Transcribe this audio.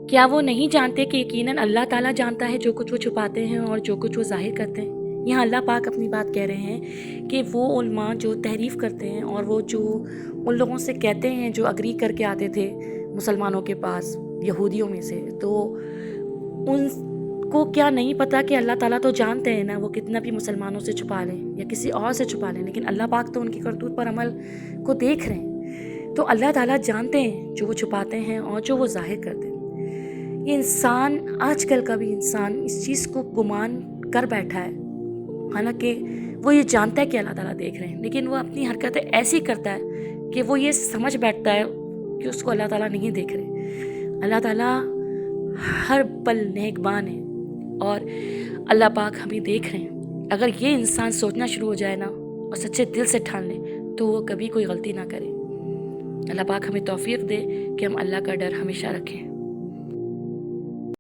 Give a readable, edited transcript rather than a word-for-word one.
کیا وہ نہیں جانتے کہ یقیناً اللہ تعالیٰ جانتا ہے جو کچھ وہ چھپاتے ہیں اور جو کچھ وہ ظاہر کرتے ہیں؟ یہاں اللہ پاک اپنی بات کہہ رہے ہیں کہ وہ علماء جو تحریف کرتے ہیں اور وہ جو ان لوگوں سے کہتے ہیں جو اگری کر کے آتے تھے مسلمانوں کے پاس یہودیوں میں سے، تو ان کو کیا نہیں پتا کہ اللہ تعالیٰ تو جانتے ہیں نا، وہ کتنا بھی مسلمانوں سے چھپا لیں یا کسی اور سے چھپا لیں، لیکن اللہ پاک تو ان کی کرتوت پر عمل کو دیکھ رہے ہیں۔ تو اللہ تعالیٰ جانتے ہیں جو وہ چھپاتے ہیں اور جو وہ ظاہر کرتے ہیں۔ یہ انسان، آج کل کا بھی انسان اس چیز کو گمان کر بیٹھا ہے، حالانکہ وہ یہ جانتا ہے کہ اللہ تعالیٰ دیکھ رہے ہیں، لیکن وہ اپنی حرکتیں ایسی کرتا ہے کہ وہ یہ سمجھ بیٹھتا ہے کہ اس کو اللہ تعالیٰ نہیں دیکھ رہے۔ اللہ تعالیٰ ہر پل نگہبان ہے اور اللہ پاک ہمیں دیکھ رہے ہیں۔ اگر یہ انسان سوچنا شروع ہو جائے نا اور سچے دل سے ٹھان لے تو وہ کبھی کوئی غلطی نہ کرے۔ اللہ پاک ہمیں توفیق دے کہ ہم اللہ کا ڈر ہمیشہ رکھیں۔